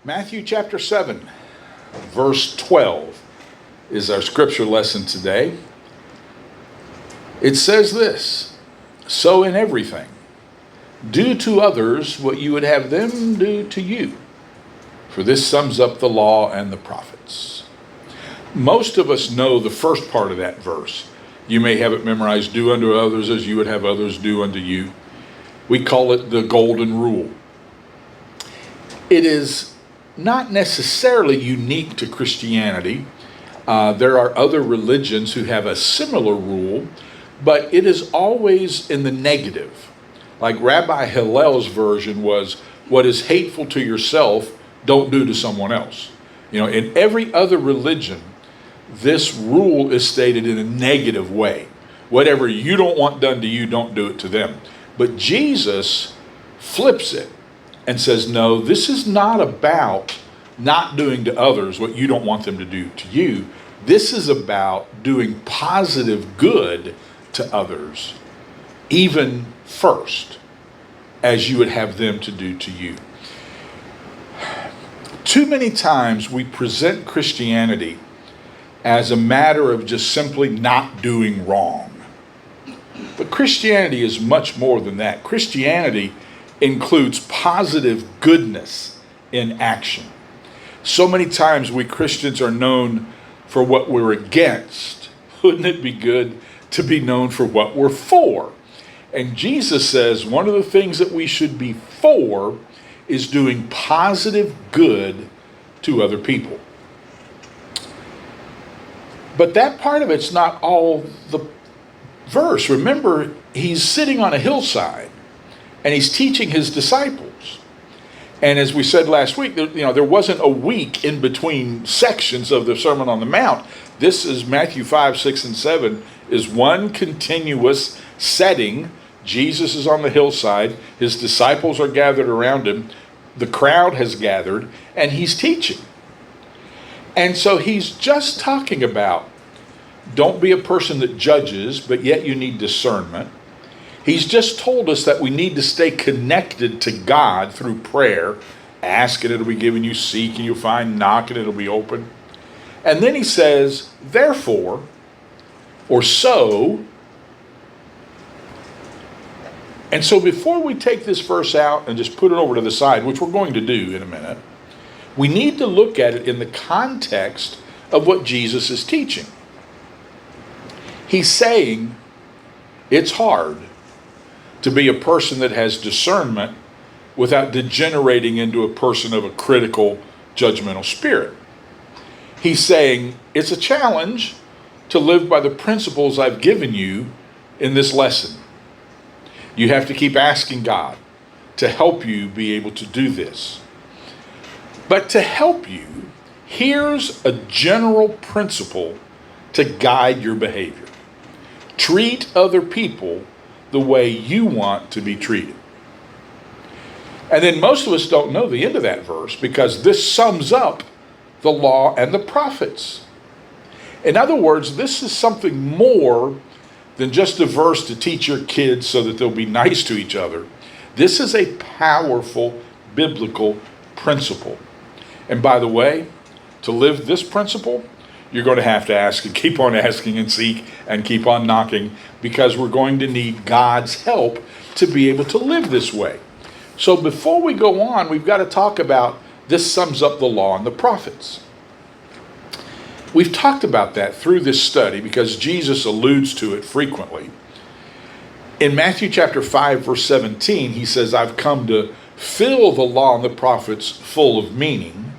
Matthew chapter 7, verse 12 is our scripture lesson today. It says this: "So in everything, do to others what you would have them do to you. For this sums up the law and the prophets." Most of us know the first part of that verse. You may have it memorized: "Do unto others as you would have others do unto you." We call it the golden rule. It is not necessarily unique to Christianity. There are other religions who have a similar rule, but it is always in the negative. Like Rabbi Hillel's version was, "What is hateful to yourself, don't do to someone else." In every other religion, this rule is stated in a negative way. Whatever you don't want done to you, don't do it to them. But Jesus flips it and says, no, this is not about not doing to others what you don't want them to do to you. This is about doing positive good to others, even first, as you would have them to do to you. Too many times we present Christianity as a matter of just simply not doing wrong. But Christianity is much more than that. Christianity includes positive goodness in action. So many times we Christians are known for what we're against. Wouldn't it be good to be known for what we're for? And Jesus says one of the things that we should be for is doing positive good to other people. But that part of it's not all the verse. Remember, he's sitting on a hillside and he's teaching his disciples. And as we said last week, there wasn't a week in between sections of the Sermon on the Mount. This is Matthew 5, 6, and 7 is one continuous setting. Jesus is on the hillside. His disciples are gathered around him. The crowd has gathered, and he's teaching. And so he's just talking about, don't be a person that judges, but yet you need discernment. He's just told us that we need to stay connected to God through prayer. Ask and it'll be given you, seek and you'll find, knock and it'll be open. And then he says, therefore, or so. And so before we take this verse out and just put it over to the side, which we're going to do in a minute, we need to look at it in the context of what Jesus is teaching. He's saying it's hard to be a person that has discernment without degenerating into a person of a critical, judgmental spirit. He's saying it's a challenge to live by the principles I've given you in this lesson. You have to keep asking God to help you be able to do this. But to help you, here's a general principle to guide your behavior. Treat other people the way you want to be treated. And then most of us don't know the end of that verse because this sums up the law and the prophets. In other words, this is something more than just a verse to teach your kids so that they'll be nice to each other. This is a powerful biblical principle. And by the way, to live this principle, you're going to have to ask and keep on asking and seek and keep on knocking, because we're going to need God's help to be able to live this way. So before we go on, we've got to talk about this sums up the law and the prophets. We've talked about that through this study because Jesus alludes to it frequently. In Matthew chapter 5, verse 17, he says, I've come to fill the law and the prophets full of meaning.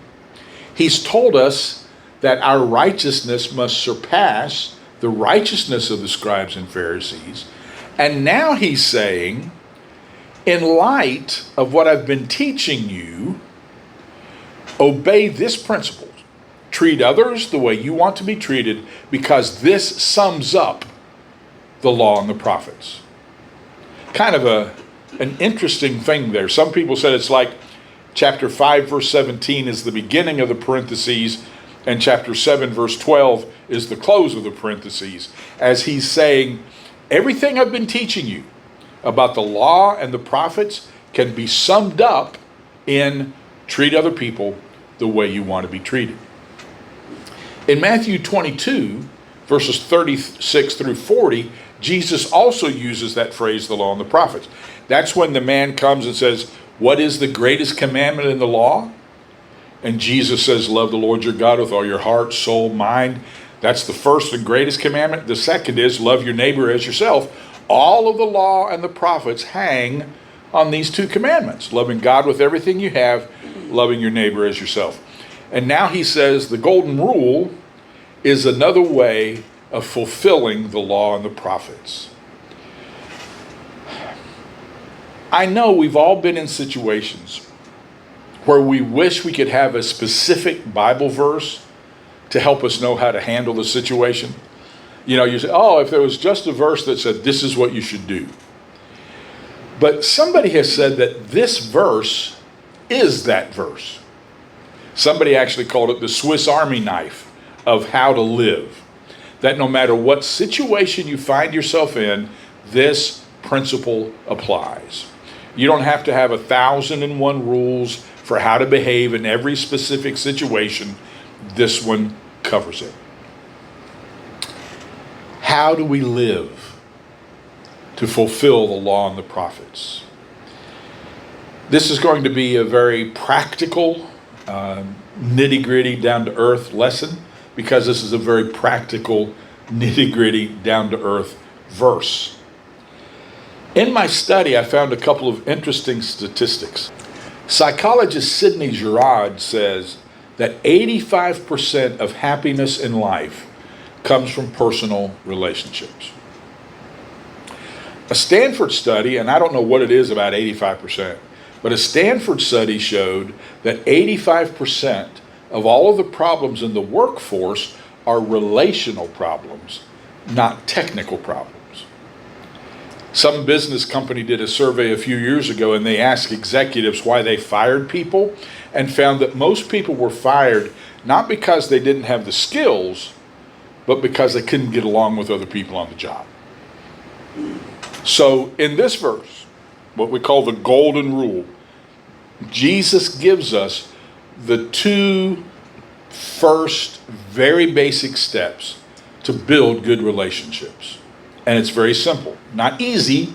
He's told us that our righteousness must surpass the righteousness of the scribes and Pharisees. And now he's saying, in light of what I've been teaching you, obey this principle. Treat others the way you want to be treated, because this sums up the law and the prophets. Kind of an interesting thing there. Some people said it's like chapter 5, verse 17 is the beginning of the parentheses, and chapter 7, verse 12 is the close of the parentheses, as he's saying, everything I've been teaching you about the law and the prophets can be summed up in treat other people the way you want to be treated. In Matthew 22, verses 36 through 40, Jesus also uses that phrase, the law and the prophets. That's when the man comes and says, what is the greatest commandment in the law? And Jesus says, love the Lord your God with all your heart, soul, mind. That's the first and greatest commandment. The second is love your neighbor as yourself. All of the law and the prophets hang on these two commandments, loving God with everything you have, loving your neighbor as yourself. And now he says the golden rule is another way of fulfilling the law and the prophets. I know we've all been in situations where we wish we could have a specific Bible verse to help us know how to handle the situation. You know, you say, oh, if there was just a verse that said this is what you should do. But somebody has said that this verse is that verse. Somebody actually called it the Swiss Army knife of how to live. That no matter what situation you find yourself in, this principle applies. You don't have to have 1,001 rules for how to behave in every specific situation. This one covers it. How do we live to fulfill the law and the prophets? This is going to be a very practical, nitty-gritty, down-to-earth lesson, because this is a very practical, nitty-gritty, down-to-earth verse. In my study, I found a couple of interesting statistics. Psychologist Sidney Girard says that 85% of happiness in life comes from personal relationships. A Stanford study, and I don't know what it is about 85%, but a Stanford study showed that 85% of all of the problems in the workforce are relational problems, not technical problems. Some business company did a survey a few years ago, and they asked executives why they fired people, and found that most people were fired not because they didn't have the skills, but because they couldn't get along with other people on the job. So in this verse, what we call the golden rule, Jesus gives us the two first very basic steps to build good relationships. And it's very simple. Not easy,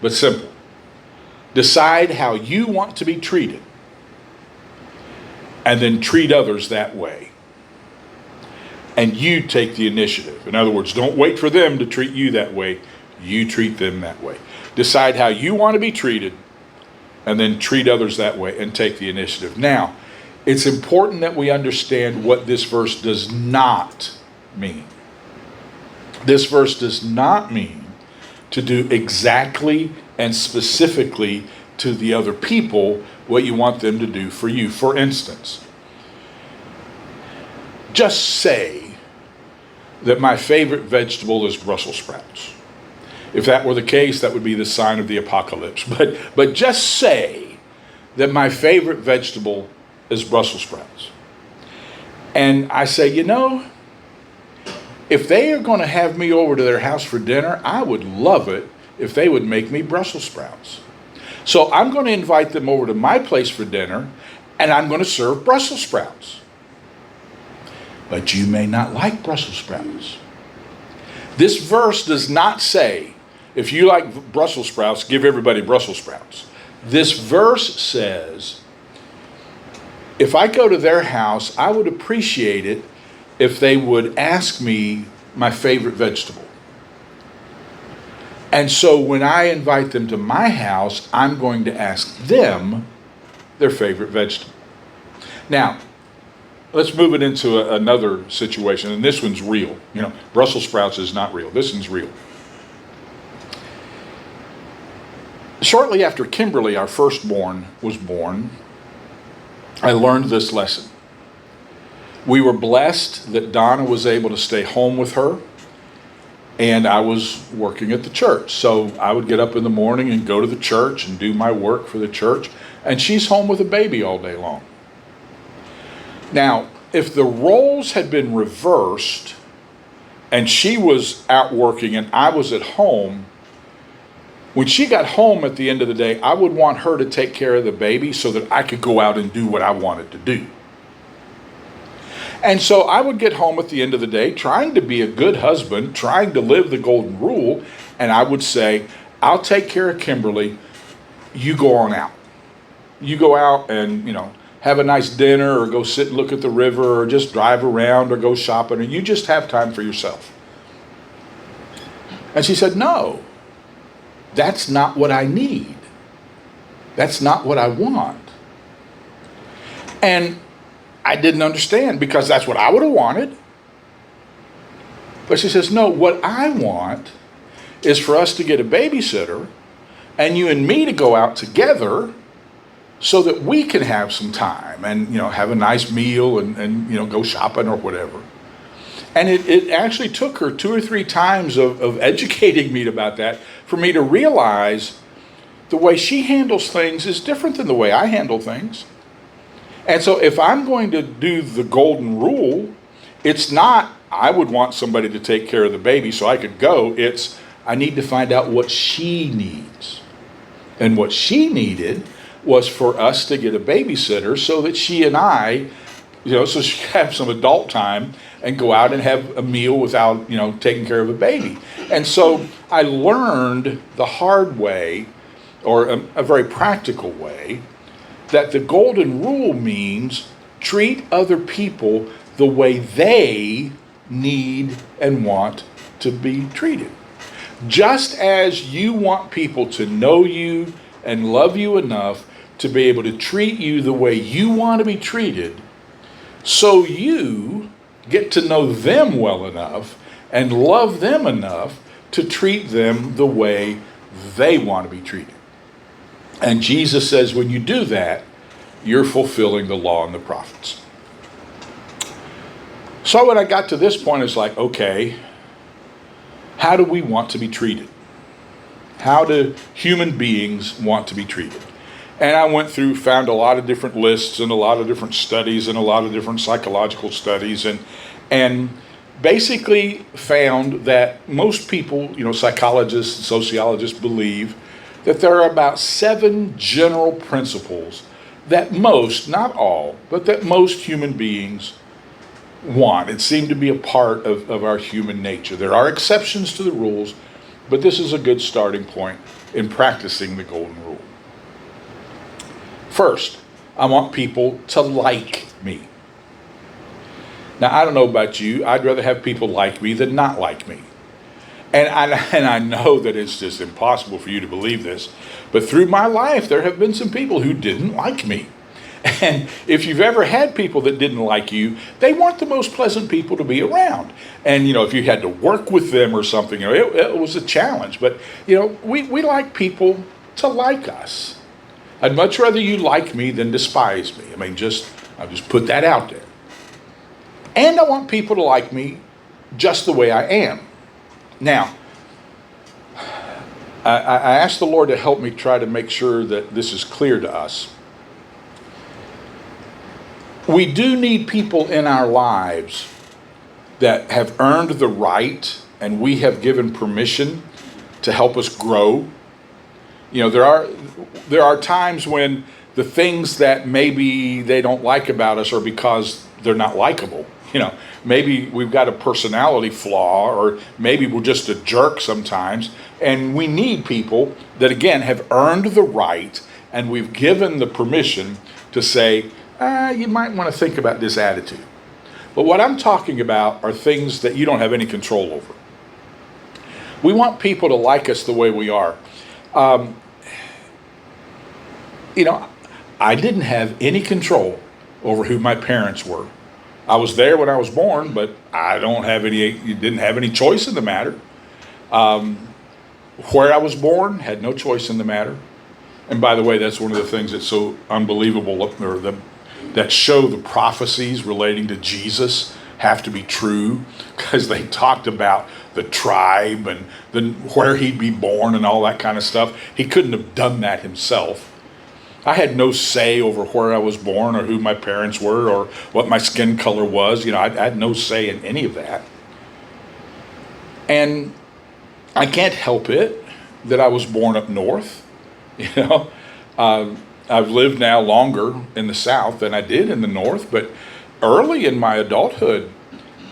but simple. Decide how you want to be treated, and then treat others that way. And you take the initiative. In other words, don't wait for them to treat you that way. You treat them that way. Decide how you want to be treated, and then treat others that way and take the initiative. Now, it's important that we understand what this verse does not mean. This verse does not mean to do exactly and specifically to the other people what you want them to do for you. For instance, just say that my favorite vegetable is Brussels sprouts. If that were the case, that would be the sign of the apocalypse. But just say that my favorite vegetable is Brussels sprouts. And I say, you know, if they are going to have me over to their house for dinner, I would love it if they would make me Brussels sprouts. So I'm going to invite them over to my place for dinner, and I'm going to serve Brussels sprouts. But you may not like Brussels sprouts. This verse does not say, if you like Brussels sprouts, give everybody Brussels sprouts. This verse says, if I go to their house, I would appreciate it if they would ask me my favorite vegetable. And so when I invite them to my house, I'm going to ask them their favorite vegetable. Now, let's move it into another situation, and this one's real. You know, Brussels sprouts is not real. This one's real. Shortly after Kimberly, our firstborn, was born, I learned this lesson. We were blessed that Donna was able to stay home with her, and I was working at the church. So I would get up in the morning and go to the church and do my work for the church, and she's home with a baby all day long. Now, if the roles had been reversed and she was out working and I was at home, when she got home at the end of the day, I would want her to take care of the baby so that I could go out and do what I wanted to do. And so I would get home at the end of the day trying to be a good husband, trying to live the golden rule, and I would say, I'll take care of Kimberly, you go on out. You go out and, have a nice dinner or go sit and look at the river or just drive around or go shopping, and you just have time for yourself. And she said, no, that's not what I need. That's not what I want. And I didn't understand because that's what I would have wanted. But she says, no, what I want is for us to get a babysitter and you and me to go out together so that we can have some time and, have a nice meal and go shopping or whatever. And it actually took her 2 or 3 times of educating me about that for me to realize the way she handles things is different than the way I handle things. And so if I'm going to do the golden rule, it's not, I would want somebody to take care of the baby so I could go. It's, I need to find out what she needs. And what she needed was for us to get a babysitter so that she and I, so she could have some adult time and go out and have a meal without, taking care of a baby. And so I learned the hard way, or a very practical way, that the golden rule means treat other people the way they need and want to be treated. Just as you want people to know you and love you enough to be able to treat you the way you want to be treated, so you get to know them well enough and love them enough to treat them the way they want to be treated. And Jesus says when you do that, you're fulfilling the law and the prophets. So when I got to this point, it's like, okay, how do we want to be treated? How do human beings want to be treated? And I went through, found a lot of different lists and a lot of different studies and a lot of different psychological studies, and basically found that most people, psychologists and sociologists believe that there are about 7 general principles that most, not all, but that most human beings want. It seemed to be a part of our human nature. There are exceptions to the rules, but this is a good starting point in practicing the golden rule. First, I want people to like me. Now, I don't know about you. I'd rather have people like me than not like me. And I know that it's just impossible for you to believe this, but through my life, there have been some people who didn't like me. And if you've ever had people that didn't like you, they weren't the most pleasant people to be around. And, if you had to work with them or something, it was a challenge. But, we like people to like us. I'd much rather you like me than despise me. I'll just put that out there. And I want people to like me just the way I am. Now, I asked the Lord to help me try to make sure that this is clear to us. We do need people in our lives that have earned the right and we have given permission to help us grow. There are times when the things that maybe they don't like about us are because they're not likable. Maybe we've got a personality flaw, or maybe we're just a jerk sometimes, and we need people that, again, have earned the right, and we've given the permission to say, you might want to think about this attitude. But what I'm talking about are things that you don't have any control over. We want people to like us the way we are. I didn't have any control over who my parents were. I was there when I was born, but I didn't have any choice in the matter. Where I was born had no choice in the matter. And by the way, that's one of the things that's so unbelievable, or that show the prophecies relating to Jesus have to be true, because they talked about the tribe and then where he'd be born and all that kind of stuff. He couldn't have done that himself. I had no say over where I was born or who my parents were or what my skin color was. I had no say in any of that. And I can't help it that I was born up north. I've lived now longer in the South than I did in the North, but early in my adulthood,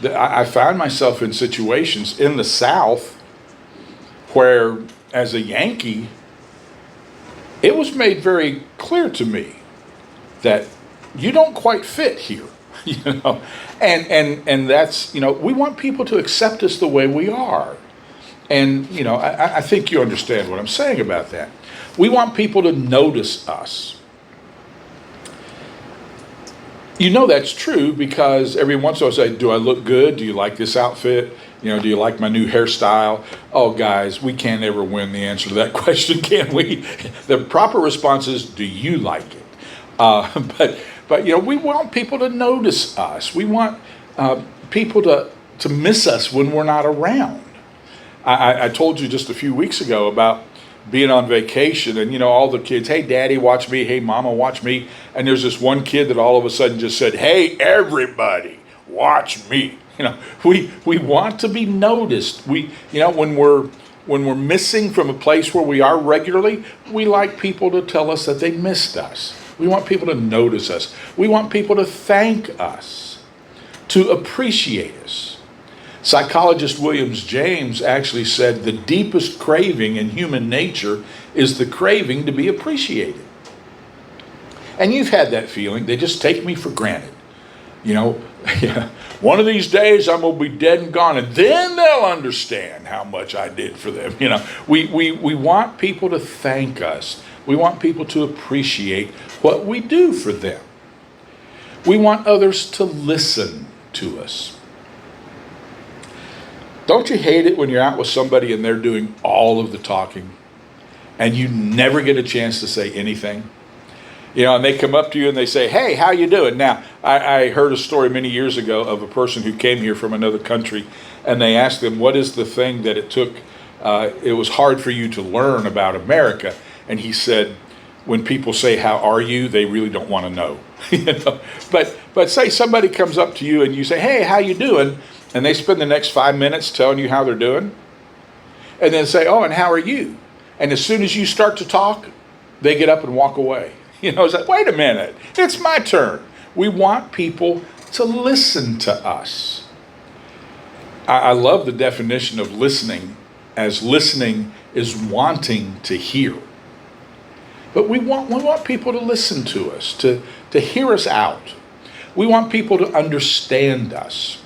I found myself in situations in the South where, as a Yankee, it was made very clear to me that you don't quite fit here, you know, and that's, we want people to accept us the way we are. And, I think you understand what I'm saying about that. We want people to notice us. That's true because every once in a while I say, do I look good? Do you like this outfit? Do you like my new hairstyle? Oh, guys, we can't ever win the answer to that question, can we? The proper response is, do you like it? But we want people to notice us. We want people to miss us when we're not around. I told you just a few weeks ago about being on vacation and, all the kids, hey, Daddy, watch me. Hey, Mama, watch me. And there's this one kid that all of a sudden just said, hey, everybody, watch me. We want to be noticed. When we're missing from a place where we are regularly, we like people to tell us that they missed us. We want people to notice us. We want people to thank us, to appreciate us. Psychologist William James actually said the deepest craving in human nature is the craving to be appreciated. And you've had that feeling. They just take me for granted. One of these days I'm going to be dead and gone, and then they'll understand how much I did for them. We want people to thank us. We want people to appreciate what we do for them. We want others to listen to us. Don't you hate it when you're out with somebody and they're doing all of the talking and you never get a chance to say anything? And they come up to you and they say, hey, how you doing? Now, I heard a story many years ago of a person who came here from another country, and they asked them, what is the thing that it was hard for you to learn about America? And he said, when people say, how are you? They really don't want to know. But say somebody comes up to you and you say, hey, how you doing? And they spend the next 5 minutes telling you how they're doing. And then say, oh, and how are you? And as soon as you start to talk, they get up and walk away. It's like, wait a minute, it's my turn. We want people to listen to us. I love the definition of listening, as listening is wanting to hear. But we want people to listen to us, to hear us out. We want people to understand us.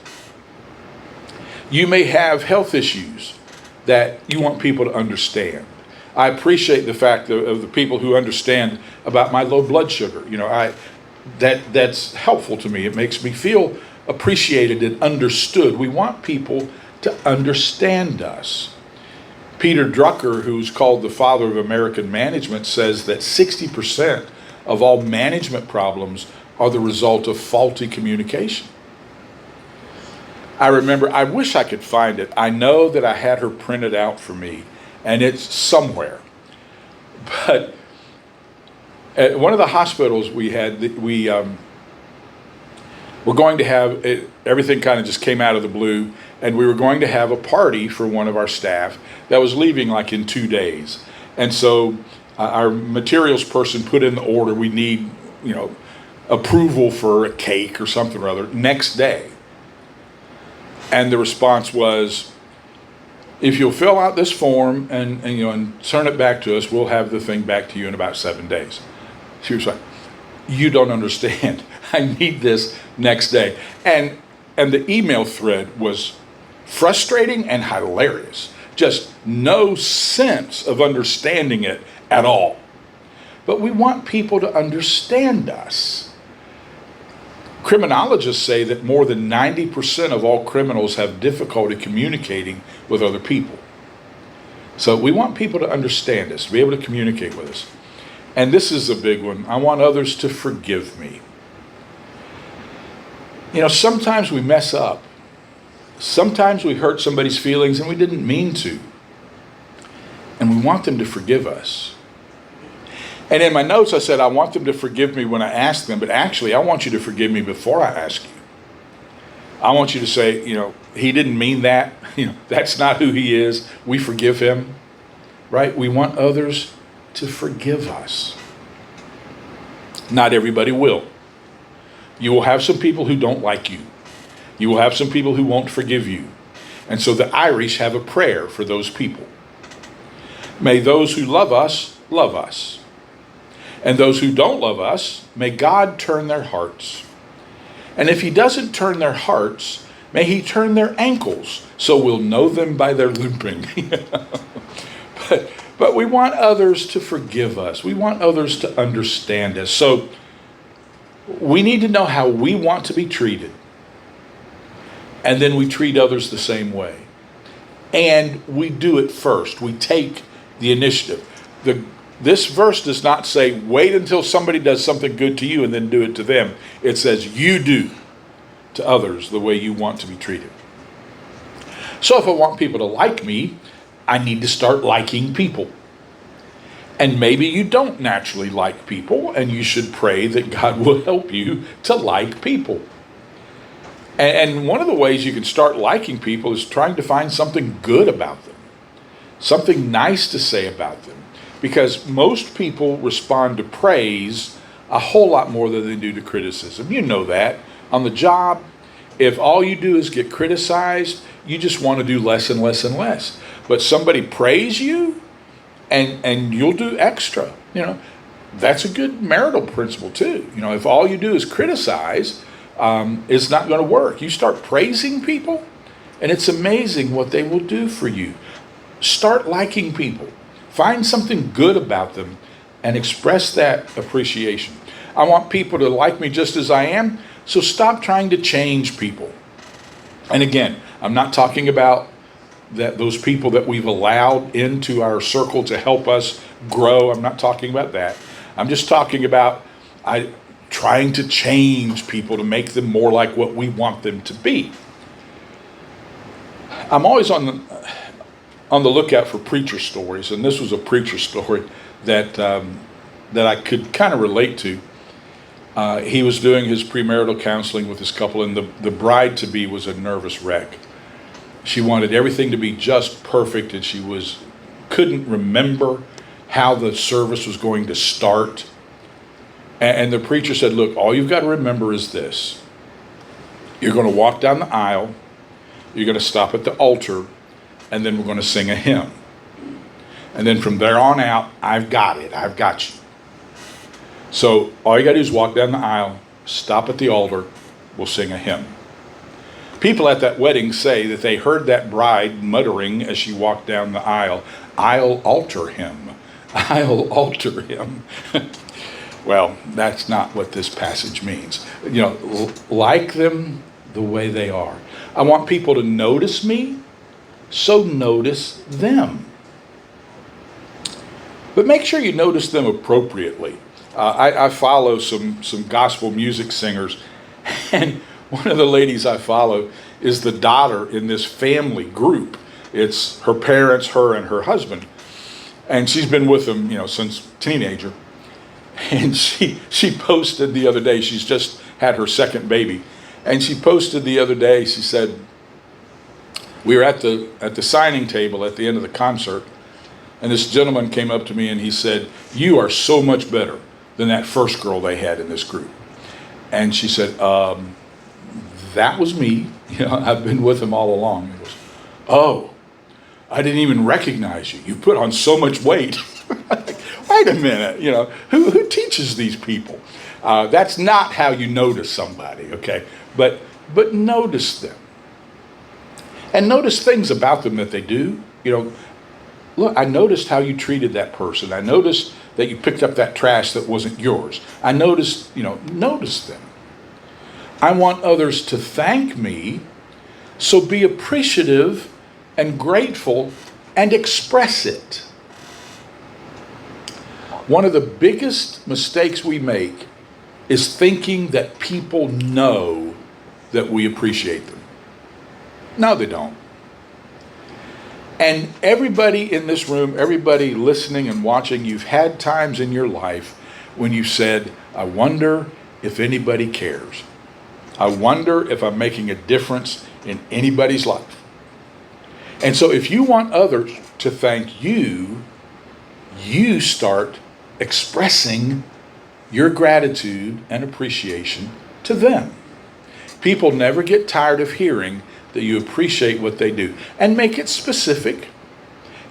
You may have health issues that you want people to understand. I appreciate the fact of the people who understand about my low blood sugar. That's helpful to me. It makes me feel appreciated and understood. We want people to understand us. Peter Drucker, who's called the father of American management, says that 60% of all management problems are the result of faulty communication. I remember, I wish I could find it. I know that I had her printed out for me, and it's somewhere. But at one of the hospitals we had, we were going to have, everything kind of just came out of the blue, and we were going to have a party for one of our staff that was leaving like in 2 days. And so our materials person put in the order, we need, approval for a cake or something or other next day. And the response was, if you'll fill out this form and turn it back to us, we'll have the thing back to you in about 7 days. She was like, you don't understand. I need this next day. And the email thread was frustrating and hilarious. Just no sense of understanding it at all. But we want people to understand us. Criminologists say that more than 90% of all criminals have difficulty communicating with other people. So we want people to understand us, to be able to communicate with us. And this is a big one. I want others to forgive me. Sometimes we mess up. Sometimes we hurt somebody's feelings and we didn't mean to. And we want them to forgive us. And in my notes, I said, I want them to forgive me when I ask them, but actually, I want you to forgive me before I ask you. I want you to say, he didn't mean that. That's not who he is. We forgive him, right? We want others to forgive us. Not everybody will. You will have some people who don't like you. You will have some people who won't forgive you. And so the Irish have a prayer for those people. May those who love us, love us. And those who don't love us, may God turn their hearts. And if he doesn't turn their hearts, may he turn their ankles, so we'll know them by their limping. But we want others to forgive us. We want others to understand us. So we need to know how we want to be treated. And then we treat others the same way. And we do it first. We take the initiative. This verse does not say, wait until somebody does something good to you and then do it to them. It says, you do to others the way you want to be treated. So if I want people to like me, I need to start liking people. And maybe you don't naturally like people, and you should pray that God will help you to like people. And one of the ways you can start liking people is trying to find something good about them, something nice to say about them. Because most people respond to praise a whole lot more than they do to criticism. You know that. On the job, if all you do is get criticized, you just want to do less and less and less. But somebody praise you, and you'll do extra. That's a good marital principle too. If all you do is criticize, it's not going to work. You start praising people, and it's amazing what they will do for you. Start liking people. Find something good about them and express that appreciation. I want people to like me just as I am, so stop trying to change people. And again, I'm not talking about those people that we've allowed into our circle to help us grow. I'm not talking about that. I'm just talking about trying to change people to make them more like what we want them to be. I'm always on the lookout for preacher stories, and this was a preacher story that I could kind of relate to. He was doing his premarital counseling with his couple, and the bride-to-be was a nervous wreck. She wanted everything to be just perfect, and she couldn't remember how the service was going to start. And the preacher said, look, all you've got to remember is this. You're going to walk down the aisle, you're going to stop at the altar, and then we're going to sing a hymn. And then from there on out, I've got it. I've got you. So all you got to do is walk down the aisle, stop at the altar, we'll sing a hymn. People at that wedding say that they heard that bride muttering as she walked down the aisle, I'll alter him. I'll alter him. Well, that's not what this passage means. Like them the way they are. I want people to notice me, so notice them. But make sure you notice them appropriately. I follow some gospel music singers, and one of the ladies I follow is the daughter in this family group. It's her parents, her, and her husband. And she's been with them, since teenager. And she posted the other day, she's just had her second baby. And she posted the other day, she said, we were at the signing table at the end of the concert, and this gentleman came up to me and he said, you are so much better than that first girl they had in this group. And she said, that was me. I've been with him all along. He goes, oh, I didn't even recognize you. You put on so much weight. Wait a minute, who teaches these people? That's not how you notice somebody, okay? But notice them. And notice things about them that they do. Look, I noticed how you treated that person. I noticed that you picked up that trash that wasn't yours. I noticed, notice them. I want others to thank me, so be appreciative and grateful and express it. One of the biggest mistakes we make is thinking that people know that we appreciate them. No, they don't. And everybody in this room, everybody listening and watching, you've had times in your life when you said, I wonder if anybody cares. I wonder if I'm making a difference in anybody's life. And so if you want others to thank you, you start expressing your gratitude and appreciation to them. People never get tired of hearing that you appreciate what they do. And make it specific.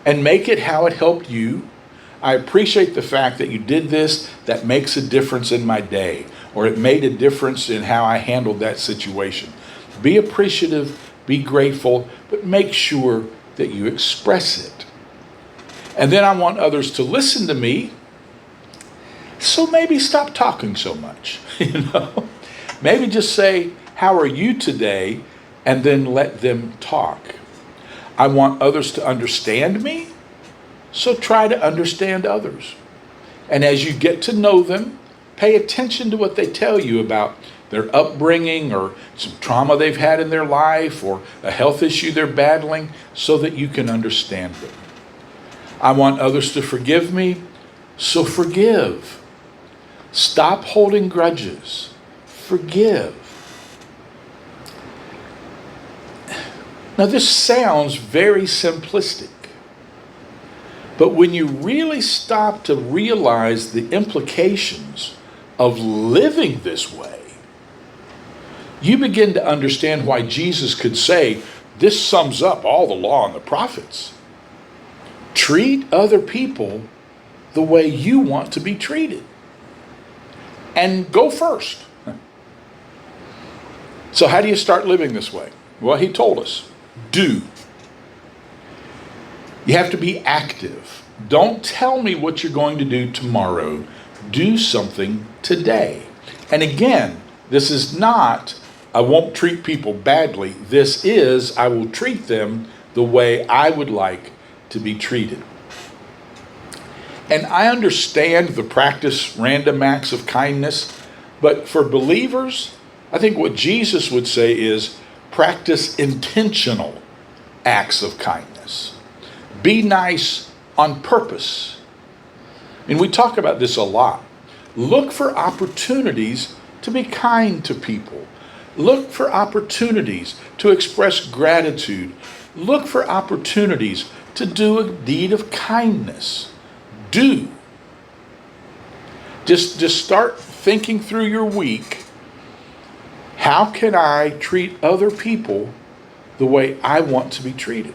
And make it how it helped you. I appreciate the fact that you did this. That makes a difference in my day. Or it made a difference in how I handled that situation. Be appreciative. Be grateful. But make sure that you express it. And then I want others to listen to me. So maybe stop talking so much. Maybe just say, how are you today? And then let them talk. I want others to understand me, so try to understand others. And as you get to know them, pay attention to what they tell you about their upbringing or some trauma they've had in their life or a health issue they're battling, so that you can understand them. I want others to forgive me, so forgive. Stop holding grudges. Forgive. Now, this sounds very simplistic, but when you really stop to realize the implications of living this way, you begin to understand why Jesus could say, this sums up all the law and the prophets. Treat other people the way you want to be treated. And go first. So how do you start living this way? Well, he told us. Do. You have to be active. Don't tell me what you're going to do tomorrow. Do something today. And again, this is not, I won't treat people badly. This is, I will treat them the way I would like to be treated. And I understand the practice random acts of kindness, but for believers, I think what Jesus would say is, practice intentional acts of kindness. Be nice on purpose. And we talk about this a lot. Look for opportunities to be kind to people. Look for opportunities to express gratitude. Look for opportunities to do a deed of kindness. Do. Just start thinking through your week. How can I treat other people the way I want to be treated?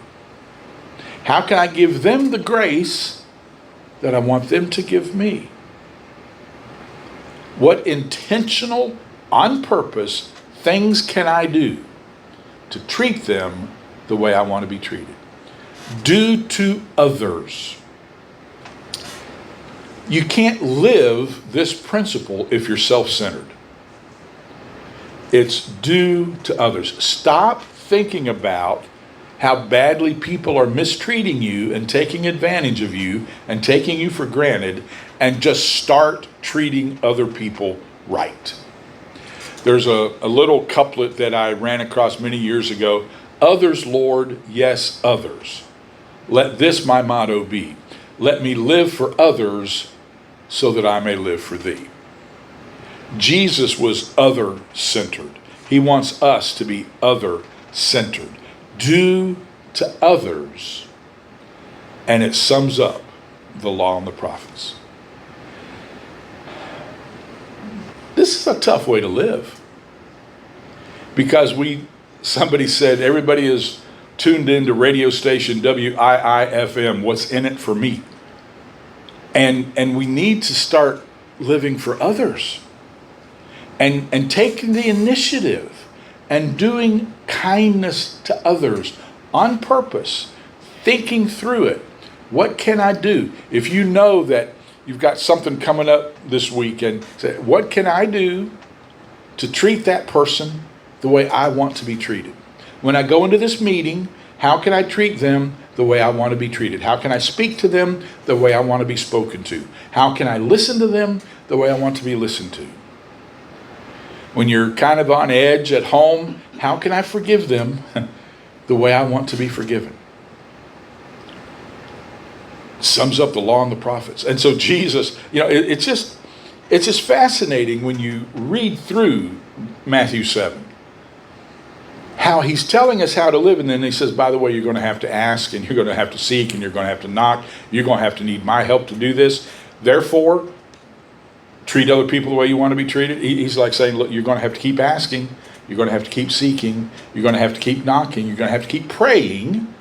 How can I give them the grace that I want them to give me? What intentional, on purpose things can I do to treat them the way I want to be treated? Do to others. You can't live this principle if you're self-centered. It's do to others. Stop thinking about how badly people are mistreating you and taking advantage of you and taking you for granted, and just start treating other people right. There's a little couplet that I ran across many years ago. Others, Lord, yes, others. Let this my motto be. Let me live for others so that I may live for thee. Jesus was other-centered. He wants us to be other-centered. Do to others, and it sums up the law and the prophets. This is a tough way to live, because somebody said everybody is tuned into radio station WIIFM. What's in it for me? And we need to start living for others. And taking the initiative and doing kindness to others on purpose, thinking through it. What can I do? If you know that you've got something coming up this week, and say, what can I do to treat that person the way I want to be treated? When I go into this meeting, how can I treat them the way I want to be treated? How can I speak to them the way I want to be spoken to? How can I listen to them the way I want to be listened to? When you're kind of on edge at home, how can I forgive them the way I want to be forgiven? Sums up the law and the prophets. And so Jesus, it's just fascinating when you read through Matthew 7. How he's telling us how to live, and then he says, by the way, you're going to have to ask, and you're going to have to seek, and you're going to have to knock. You're going to have to need my help to do this. Therefore, treat other people the way you want to be treated. He's like saying, look, you're going to have to keep asking. You're going to have to keep seeking. You're going to have to keep knocking. You're going to have to keep praying,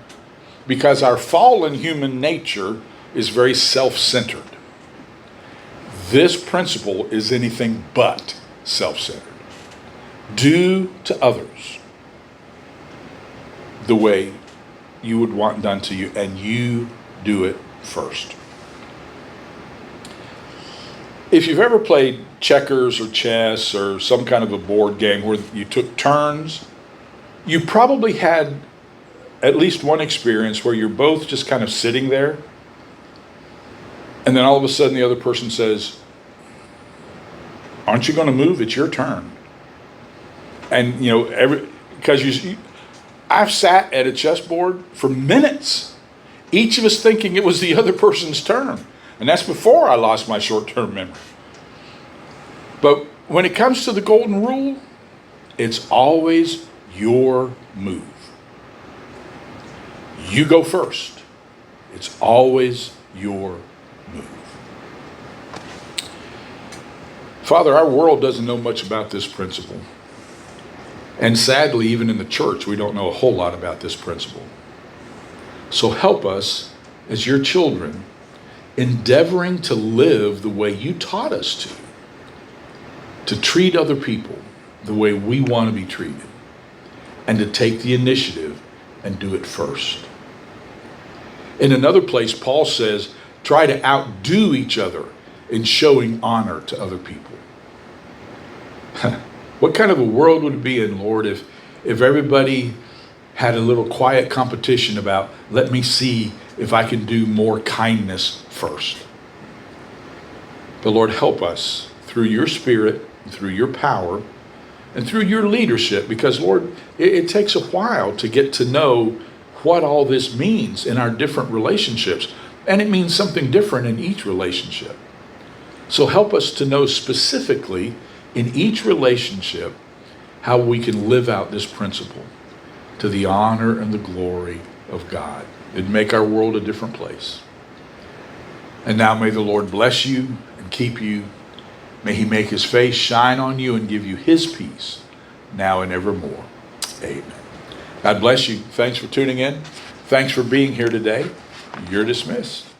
because our fallen human nature is very self-centered. This principle is anything but self-centered. Do to others the way you would want done to you, and you do it first. If you've ever played checkers or chess or some kind of a board game where you took turns, you probably had at least one experience where you're both just kind of sitting there, and then all of a sudden the other person says, aren't you going to move? It's your turn. And because I've sat at a chessboard for minutes, each of us thinking it was the other person's turn. And that's before I lost my short-term memory. But when it comes to the golden rule, it's always your move. You go first. It's always your move. Father, our world doesn't know much about this principle. And sadly, even in the church, we don't know a whole lot about this principle. So help us as your children, endeavoring to live the way you taught us to treat other people the way we want to be treated, and to take the initiative and do it first. In another place, Paul says, try to outdo each other in showing honor to other people. What kind of a world would it be in, Lord, if everybody had a little quiet competition about, let me see if I can do more kindness first. But Lord, help us through your Spirit, through your power, and through your leadership, because Lord, it takes a while to get to know what all this means in our different relationships. And it means something different in each relationship. So help us to know specifically in each relationship how we can live out this principle to the honor and the glory of God. It'd make our world a different place. And now may the Lord bless you and keep you. May he make his face shine on you and give you his peace now and evermore. Amen. God bless you. Thanks for tuning in. Thanks for being here today. You're dismissed.